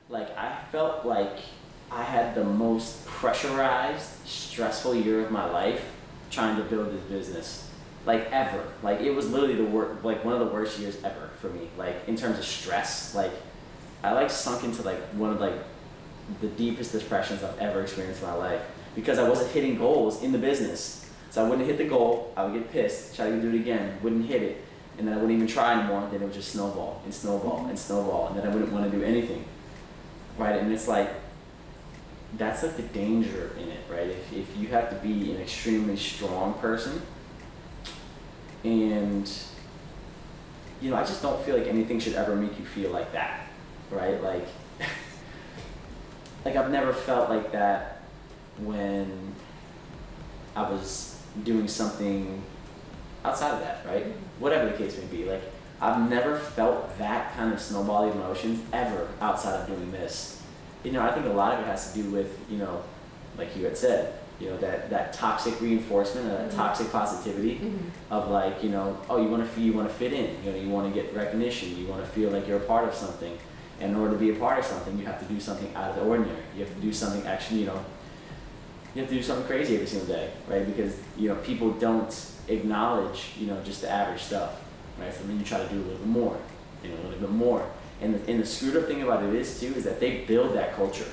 like I felt like I had the most pressurized, stressful year of my life trying to build this business, like ever. Like it was literally like one of the worst years ever for me. Like in terms of stress, like I like sunk into like one of like the deepest depressions I've ever experienced in my life because I wasn't hitting goals in the business. So I wouldn't hit the goal, I would get pissed, try to do it again, wouldn't hit it, and then I wouldn't even try anymore, then it would just snowball and snowball and snowball, and then I wouldn't want to do anything, right? And it's like, that's like the danger in it, right? If you have to be an extremely strong person, and you know, I just don't feel like anything should ever make you feel like that, right? Like, like I've never felt like that when I was doing something outside of that, right? Whatever the case may be. Like, I've never felt that kind of snowball emotions ever outside of doing this. You know, I think a lot of it has to do with, you know, like you had said, you know, that toxic reinforcement, that toxic positivity of like, you know, oh, you want to fit in, you know, you want to get recognition, you want to feel like you're a part of something. And in order to be a part of something, you have to do something out of the ordinary. You have to do something actually, you know, you have to do something crazy every single day, right? Because, you know, people don't acknowledge, you know, just the average stuff, right? So then you try to do a little bit more, you know, a little bit more. And the screwed up thing about it is too, is that they build that culture.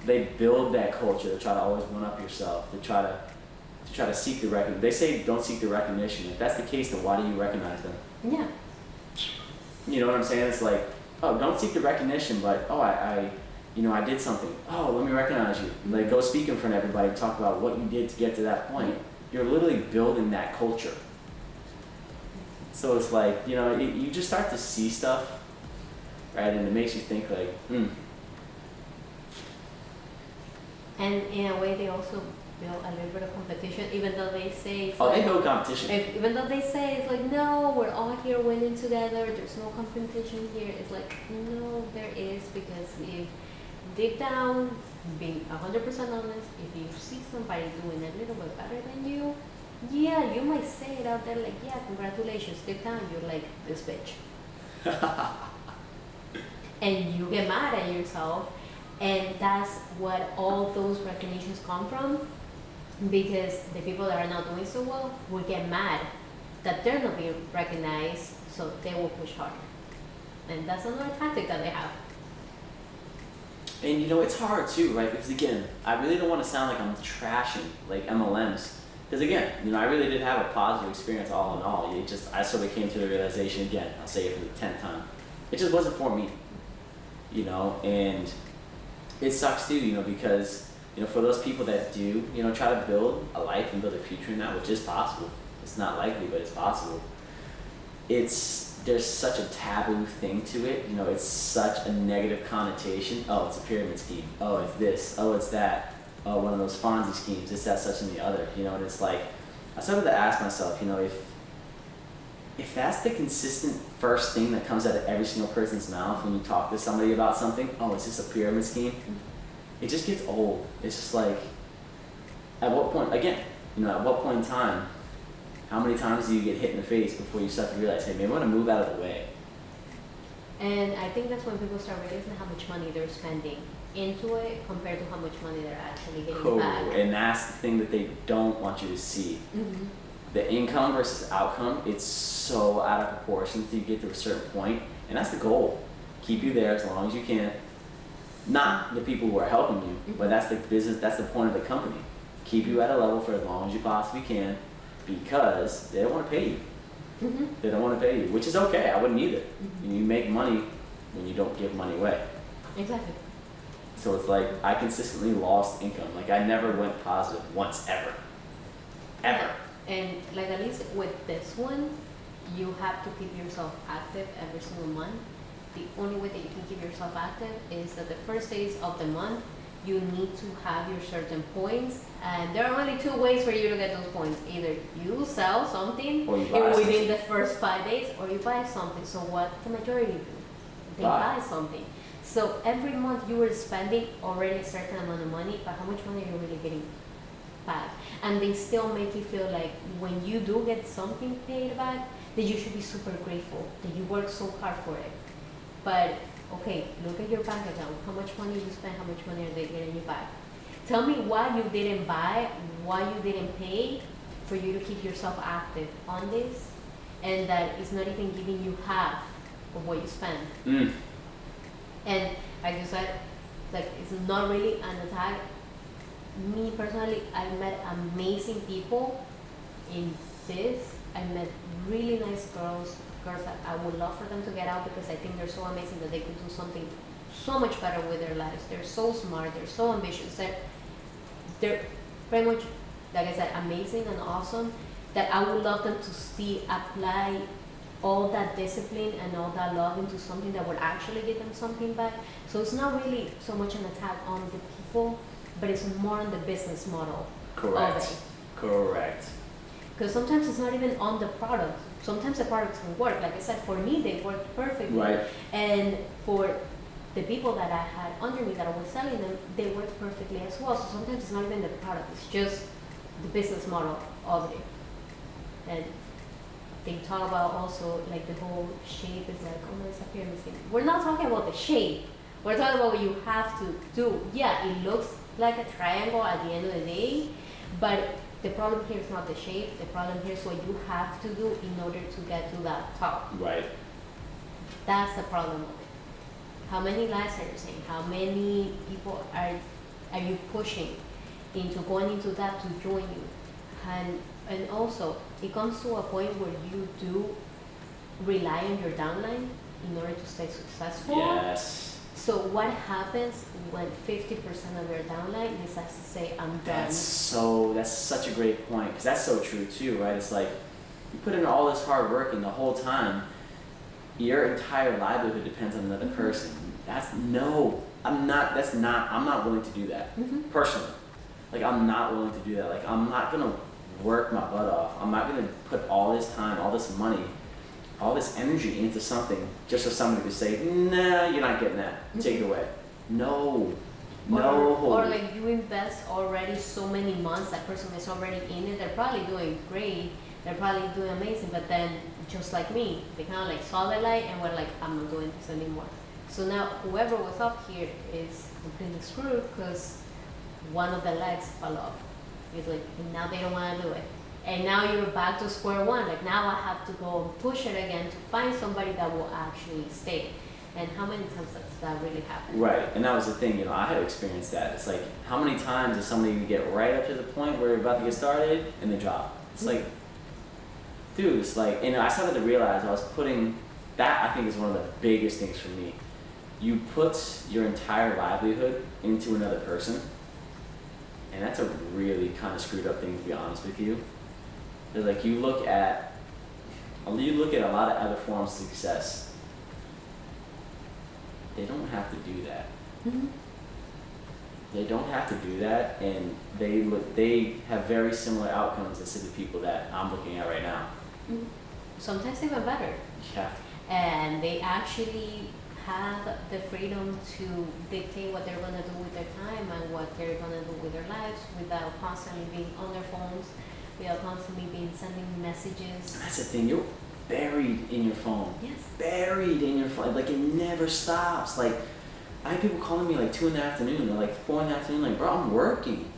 They build that culture to try to always one up yourself, to try to seek the recognition. They say don't seek the recognition. If that's the case, then why do you recognize them? Yeah. You know what I'm saying? It's like, oh, don't seek the recognition, but oh, you know, I did something. Oh, let me recognize you. Like, go speak in front of everybody, talk about what you did to get to that point. You're literally building that culture. So it's like, you know, you just start to see stuff, right? And it makes you think like, And in a way, they also build a little bit of competition, even though they say it's they build competition. Even though they say it's like, no, we're all here winning together, there's no competition here. It's like, no, there is, because if deep down, being 100% honest, if you see somebody doing a little bit better than you, yeah, you might say it out there like, yeah, congratulations. Deep down, you're like, this bitch. And you get mad at yourself, and that's what all those recognitions come from, because the people that are not doing so well will get mad that they're not being recognized, so they will push harder. And that's another tactic that they have. And you know, it's hard too, right? Because again, I really don't want to sound like I'm trashing like MLMs. Because again, you know, I really did have a positive experience all in all. I sort of came to the realization again, I'll say it for the 10th time. It just wasn't for me, you know, and it sucks too, you know, because, you know, for those people that do, you know, try to build a life and build a future in that, which is possible. It's not likely, but it's possible. There's such a taboo thing to it, you know, it's such a negative connotation. Oh, it's a pyramid scheme. Oh, it's this. Oh, it's that. Oh, one of those Fonzie schemes. It's that, such, and the other, you know, and it's like, I started to ask myself, you know, if that's the consistent first thing that comes out of every single person's mouth when you talk to somebody about something, oh, it's just a pyramid scheme, it just gets old. It's just like, at what point, again, you know, at what point in time, how many times do you get hit in the face before you start to realize, hey, maybe I want to move out of the way? And I think that's when people start realizing how much money they're spending into it compared to how much money they're actually getting back. And that's the thing that they don't want you to see. The income versus outcome, it's so out of proportion until you get to a certain point, and that's the goal. Keep you there as long as you can. Not the people who are helping you, but that's the business, that's the point of the company. Keep you at a level for as long as you possibly can, because they don't want to pay you. They don't want to pay you, which is okay. I wouldn't either. You make money when you don't give money away. Exactly. So it's like I consistently lost income. Like I never went positive once ever. Ever. And like at least with this one, you have to keep yourself active every single month. The only way that you can keep yourself active is that the first days of the month, you need to have your certain points, and there are only two ways for you to get those points. Either you sell something within the first 5 days, or you buy something. So what the majority do? They buy something. So every month you were spending already a certain amount of money, but how much money are you really getting back? And they still make you feel like when you do get something paid back, that you should be super grateful, that you worked so hard for it. But okay, look at your bank account. How much money you spend? How much money are they getting you back? Tell me why you didn't buy, why you didn't pay for you to keep yourself active on this, and that it's not even giving you half of what you spend. Mm. And like you said, like it's not really an attack. Me personally, I met amazing people in this. I met really nice girls that I would love for them to get out because I think they're so amazing that they could do something so much better with their lives. They're so smart, they're so ambitious, they're pretty much, like I said, amazing and awesome, that I would love them to see apply all that discipline and all that love into something that would actually give them something back. So it's not really so much an attack on the people, but it's more on the business model Correct. of it. Correct. Because sometimes it's not even on the product. Sometimes the products can work. Like I said, for me, they worked perfectly. Right. And for the people that I had under me that I was selling them, they worked perfectly as well. So sometimes it's not even the product, it's just the business model of it. And they talk about also like the whole shape is like, oh no, it's a pyramid scheme. We're not talking about the shape. We're talking about what you have to do. Yeah, it looks like a triangle at the end of the day, but the problem here is not the shape. The problem here is what you have to do in order to get to that top. Right. That's the problem of it. How many lives are you saying? How many people are you pushing into going into that to join you? And also, it comes to a point where you do rely on your downline in order to stay successful. Yes. So what happens when 50% of your downline decides to say, I'm done? That's such a great point, because that's so true too, right? It's like you put in all this hard work and the whole time your entire livelihood depends on another person. I'm not willing to do that. Personally. Like I'm not willing to do that. Like I'm not gonna work my butt off. I'm not gonna put all this time, all this money, all this energy into something just for somebody to say, nah, you're not getting that. Take it away. No. Or like you invest already so many months, that person is already in it, they're probably doing great, they're probably doing amazing, but then just like me, they kind of like saw the light and were like, I'm not doing this anymore. So now whoever was up here is completely screwed because one of the legs fell off. It's like, and now they don't want to do it. And now you're back to square one. Like now I have to go and push it again to find somebody that will actually stay. And how many times does that really happen? Right, and that was the thing, I had experienced that. It's like, how many times does somebody get right up to the point where you're about to get started and they drop? It's like, dude, it's like, and I started to realize I was putting, that I think is one of the biggest things for me. You put your entire livelihood into another person, and that's a really kind of screwed up thing, to be honest with you. It's like you look at a lot of other forms of success. They don't have to do that. They don't have to do that, and they have very similar outcomes as to the people that I'm looking at right now. Sometimes even better. Yeah. And they actually have the freedom to dictate what they're gonna do with their time and what they're gonna do with their lives without constantly being on their phones, without constantly being sending messages. That's the thing, you're buried in your phone. Yes. Buried in your phone, like it never stops. Like I have people calling me like 2 in the afternoon or like 4 in the afternoon, like, bro, I'm working.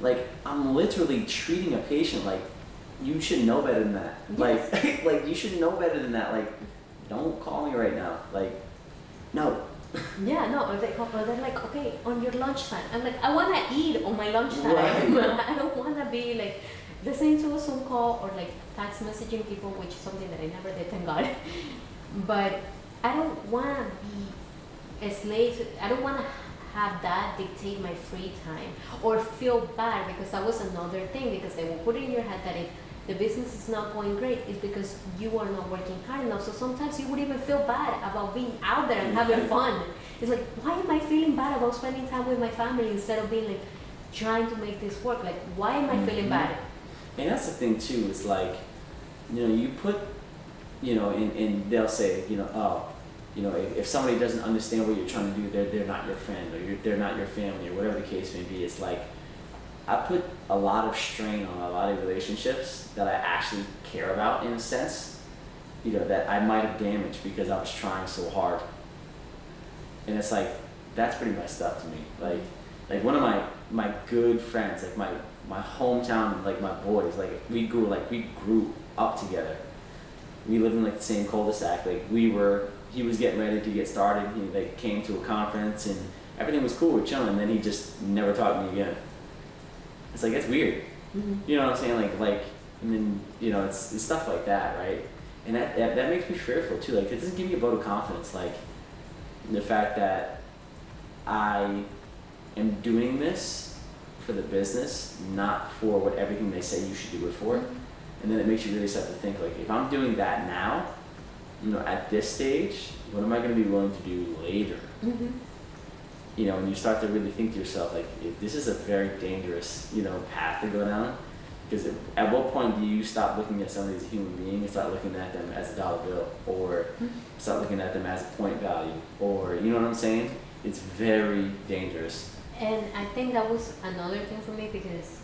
Like I'm literally treating a patient like you should know better than that. Yes. Like you should know better than that. Like, don't call me right now. Like, no. Yeah, no, or they're like, okay, on your lunchtime. I'm like, I wanna eat on my lunchtime. Right. I don't wanna be like listening to a Zoom call or like text messaging people, which is something that I never did, thank God. But I don't wanna be a slave. I don't wanna have that dictate my free time or feel bad, because that was another thing, because they will put in your head that if the business is not going great, it's because you are not working hard enough. So sometimes you would even feel bad about being out there and having fun. It's like, why am I feeling bad about spending time with my family instead of being like trying to make this work? Like, why am I feeling bad? And that's the thing too, it's like, you put, and they'll say, if somebody doesn't understand what you're trying to do, they're not your friend, or they're not your family, or whatever the case may be. It's like, I put a lot of strain on a lot of relationships that I actually care about, in a sense, that I might have damaged because I was trying so hard. And it's like, that's pretty messed up to me. Like one of my good friends, like my hometown, like my boys, like we grew up together. We lived in like the same cul-de-sac. Like he was getting ready to get started. He like came to a conference and everything was cool, we're chilling, and then he just never talked to me again. It's like, that's weird. You know what I'm saying? Like, and then, you know, it's stuff like that, right? And that makes me fearful too. Like, it doesn't give me a vote of confidence. Like, the fact that I am doing this for the business, not for what everything they say you should do it for. And then it makes you really start to think, like, if I'm doing that now, you know, at this stage, what am I going to be willing to do later? You know, and you start to really think to yourself, like, this is a very dangerous, you know, path to go down. Because at what point do you stop looking at somebody as a human being and start looking at them as a dollar bill, or start looking at them as a point value, or, you know what I'm saying? It's very dangerous. And I think that was another thing for me, because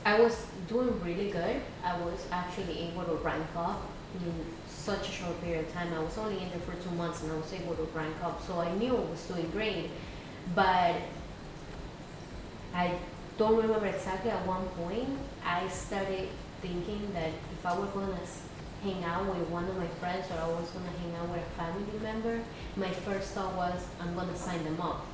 I was doing really good. I was actually able to rank up in such a short period of time. I was only in there for 2 months and I was able to rank up. So I knew I was doing great. But I don't remember exactly, at one point I started thinking that if I were going to hang out with one of my friends, or I was going to hang out with a family member, my first thought was, I'm going to sign them up.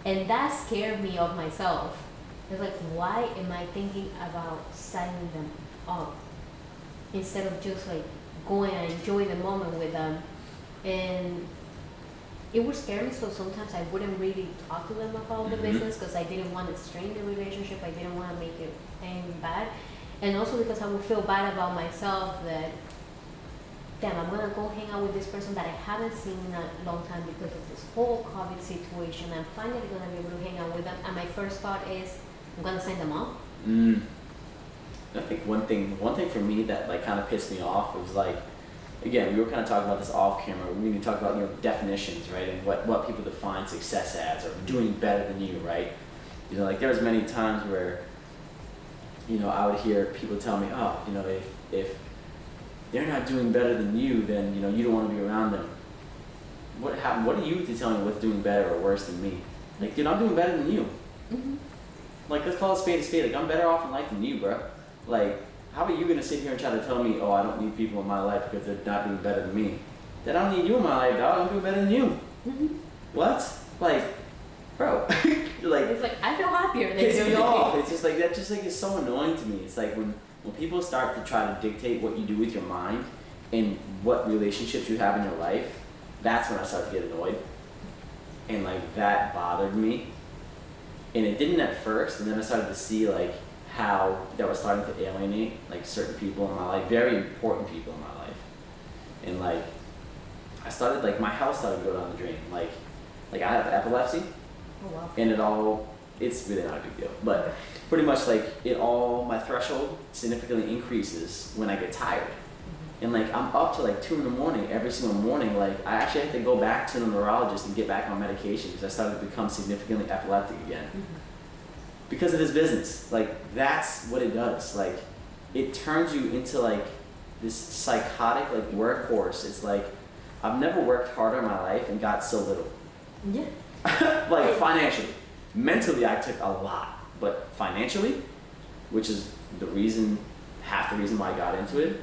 And that scared me of myself. It's like, why am I thinking about signing them up instead of just like going and enjoy the moment with them? And it would scare me, so sometimes I wouldn't really talk to them about the business, because I didn't want to strain the relationship. I didn't want to make it end bad. And also because I would feel bad about myself that, damn, I'm going to go hang out with this person that I haven't seen in a long time because of this whole COVID situation. I'm finally going to be able to hang out with them. And my first thought is, I'm going to sign them up. I think one thing for me that like kind of pissed me off was like, again, we were kind of talking about this off camera. We need to talk about, you know, definitions, right? And what people define success as, or doing better than you, right? You know, like there was many times where, you know, I would hear people tell me, oh, you know, if they're not doing better than you, then, you know, you don't want to be around them. What are you to tell me what's doing better or worse than me? Like, dude, I'm doing better than you. Like, let's call it spade a spade. Like, I'm better off in life than you, bro. Like, how are you gonna sit here and try to tell me, oh, I don't need people in my life because they're not doing better than me? Then I don't need you in my life, dog. I'm doing better than you. What? Like, bro. Like, it's like, I feel happier than pisses me you. off. It's just like that. Just like it's so annoying to me. It's like when people start to try to dictate what you do with your mind and what relationships you have in your life. That's when I start to get annoyed, and like that bothered me. And it didn't at first, and then I started to see like how that was starting to alienate like certain people in my life, very important people in my life. And like I started, like my health started to go down the drain. Like I have epilepsy. Oh, wow. And it's really not a big deal, but pretty much like my threshold significantly increases when I get tired. And like I'm up to like 2 a.m. every single morning. Like I actually had to go back to the neurologist and get back on medication because I started to become significantly epileptic again. Because of this business. Like that's what it does. Like it turns you into like this psychotic like workhorse. It's like I've never worked harder in my life and got so little. Yeah. Like financially. Mentally I took a lot. But financially, which is half the reason why I got into it,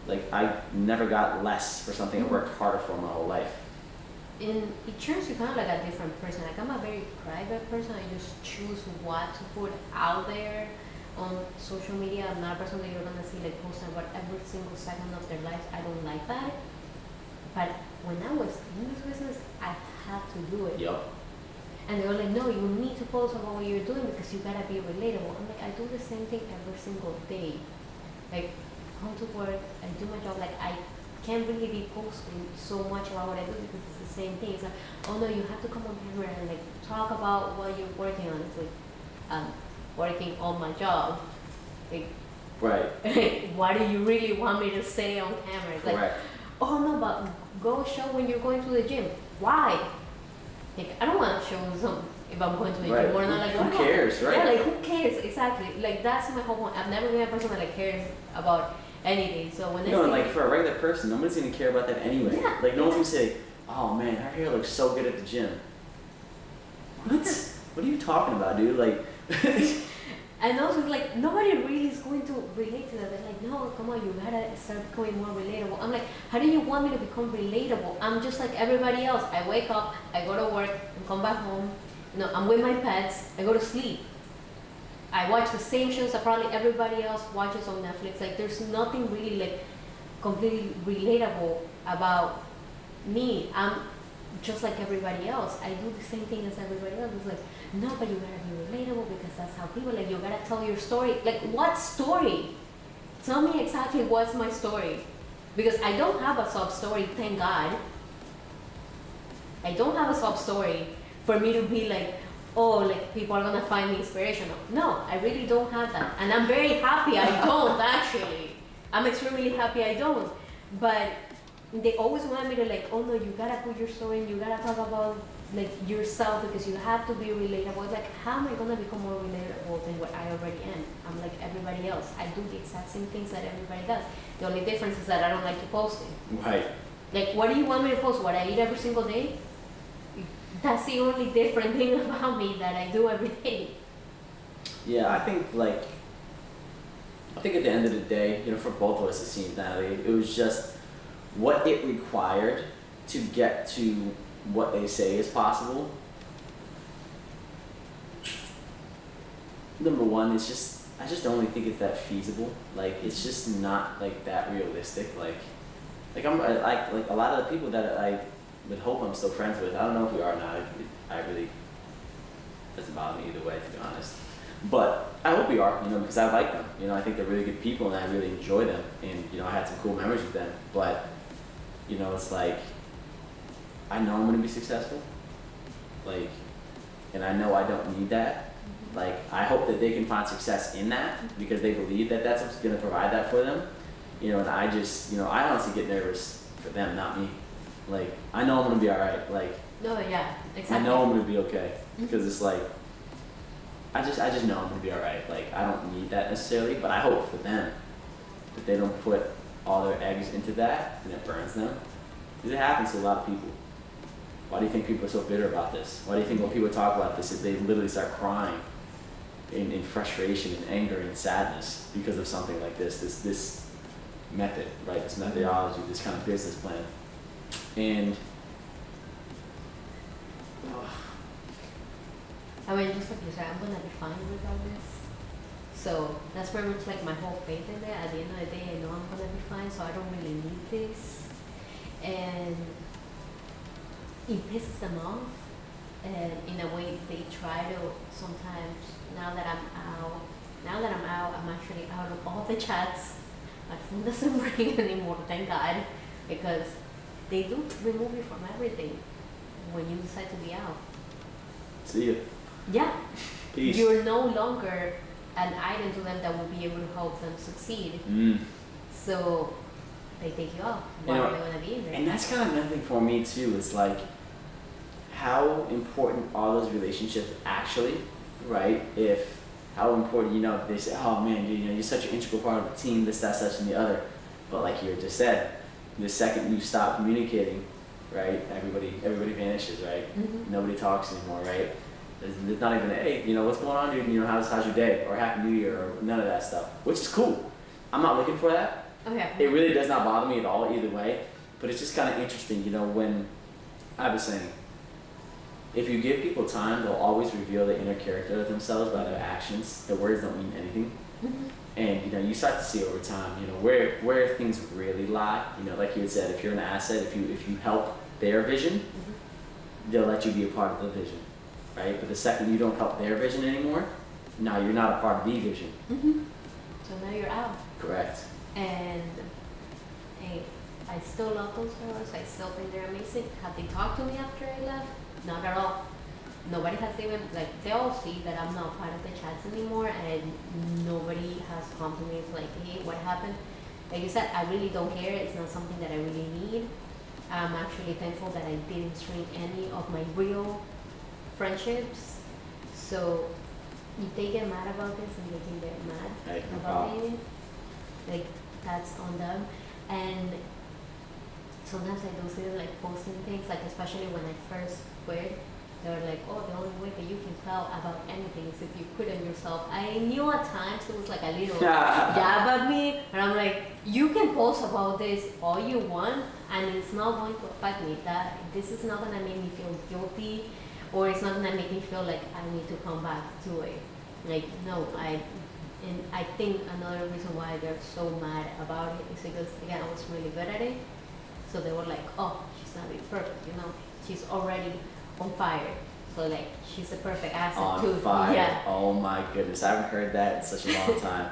like I never got less for something I worked harder for my whole life. And it turns you kind of like a different person. Like I'm a very private person. I just choose what to put out there on social media. I'm not a person that you're gonna see like posting about every single second of their lives. I don't like that. But when I was in this business, I had to do it. Yep. And they were like, no, you need to post about what you're doing because you gotta be relatable. I'm like, I do the same thing every single day. Like, come to work, I do my job. Like, I can't really be posting so much about what I do because it's the same thing. It's like, oh no, you have to come on camera and like talk about what you're working on. It's like, I'm working on my job. Like, right. What do you really want me to say on camera? It's like, Correct. oh no, but go show when you're going to the gym. Why? Like, I don't want to show some if I'm going to the gym or not. Like, who cares, right? Yeah, like who cares? Exactly. Like that's my whole point. I've never been a person that like cares about anything. So when and like for a regular person, nobody's gonna care about that anyway. Yeah. Like no one's gonna say, oh man, her hair looks so good at the gym. What? What are you talking about, dude? Like, And also, like, nobody really is going to relate to that. They're like, no, come on, you gotta start becoming more relatable. I'm like, how do you want me to become relatable? I'm just like everybody else. I wake up, I go to work, and come back home. You know, I'm with my pets, I go to sleep. I watch the same shows that probably everybody else watches on Netflix. Like, there's nothing really, like, completely relatable about me. I'm just like everybody else. I do the same thing as everybody else. It's like, no, but you gotta be relatable because that's how people, like, you gotta tell your story. Like, what story? Tell me exactly what's my story. Because I don't have a sob story, thank God. I don't have a sob story for me to be like, oh, like, people are gonna find me inspirational. No, I really don't have that. And I'm very happy I don't, actually. I'm extremely happy I don't. But they always want me to, like, oh no, you gotta put your story in, you gotta talk about, like, yourself because you have to be relatable. It's like, how am I gonna become more relatable than what I already am? I'm like everybody else. I do the exact same things that everybody does. The only difference is that I don't like to post it. right. Like, what do you want me to post? What I eat every single day? That's the only different thing about me that I do every day. Yeah, I think at the end of the day, you know, for both of us, it seemed, Natalie, it was just what it required to get to what they say is possible. Number one, it's just, I just don't really think it's that feasible. Like, it's just not like that realistic. Like a lot of the people that I would hope I'm still friends with. I don't know if we are now. I really doesn't bother me either way, to be honest. But I hope we are, you know, because I like them. You know, I think they're really good people, and I really enjoy them. And you know, I had some cool memories with them. But you know, it's like I know I'm gonna be successful. Like, and I know I don't need that. Like, I hope that they can find success in that because they believe that that's what's gonna provide that for them. You know, and I just, you know, I honestly get nervous for them, not me. Like, I know I'm gonna be all right. Like, No, yeah, exactly. I know I'm gonna be okay because it's like, I just know I'm gonna be all right. Like, I don't need that necessarily, but I hope for them that they don't put all their eggs into that and it burns them. Because it happens to a lot of people. Why do you think people are so bitter about this? Why do you think when people talk about this, they literally start crying in frustration and anger and sadness because of something like this method, right? This methodology, this kind of business plan. And I mean, just like you said, I'm gonna be fine regardless. So that's very much like my whole faith in it. At the end of the day, I know I'm gonna be fine, so I don't really need this. And it pisses them off. And in a way, they try to sometimes. Now that I'm out, I'm actually out of all the chats. My phone doesn't ring anymore, thank God, because they do remove you from everything when you decide to be out. see ya. Yeah. Peace. You're no longer an item to them that will be able to help them succeed. So they take you off. Why You know, are they gonna be in there? And that's kind of another thing for me too. It's like, how important are those relationships actually, right? How important, you know, they say, oh man, you know, you're such an integral part of the team, this, that, such, and the other. But like you just said, the second you stop communicating, right, everybody vanishes, right? Mm-hmm. Nobody talks anymore, right? There's not even, hey, you know, what's going on, dude? You know, how's your day? Or Happy New Year, or none of that stuff, which is cool. I'm not looking for that. Okay. It really does not bother me at all either way, but it's just kind of interesting, you know, when I was saying, if you give people time, they'll always reveal the inner character of themselves by their actions. Their words don't mean anything. Mm-hmm. And, you know, you start to see over time, you know, where things really lie. You know, like you had said, if you're an asset, if you help their vision, they'll let you be a part of the vision, right? But the second you don't help their vision anymore, now you're not a part of the vision. Mm-hmm. So now you're out. Correct. And hey, I still love those girls. I still think they're amazing. Have they talked to me after I left? Not at all. Nobody has even, like, they all see that I'm not part of the chats anymore, and nobody has come to me like, hey, what happened? Like you said, I really don't care. It's not something that I really need. I'm actually thankful that I didn't shrink any of my real friendships. So if they get mad about this, and they can get mad Hey, no about problem. it, like, that's on them. And sometimes I do see them like posting things, like especially when I first quit. They were like, oh, the only way that you can tell about anything is if you quit on yourself. I knew at times it was like a little jab at me, and I'm like, you can post about this all you want, and it's not going to affect me. That this is not gonna make me feel guilty, or it's not gonna make me feel like I need to come back to it. Like, no, and I think another reason why they're so mad about it is because, again, I was really good at it. So they were like, oh, she's not being perfect, you know, she's already on fire. So like, she's a perfect asset On too. fire. Yeah. Oh my goodness, I haven't heard that in such a long time.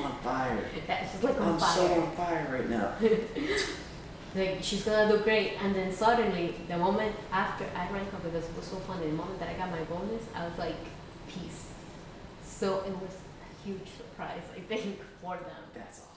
On fire. Yeah, she's like on I'm fire. so on fire right now. Like, she's gonna do great. And then suddenly, the moment after I rank up, because it was so funny, the moment that I got my bonus, I was like, peace. So it was a huge surprise, I think, for them. That's awesome.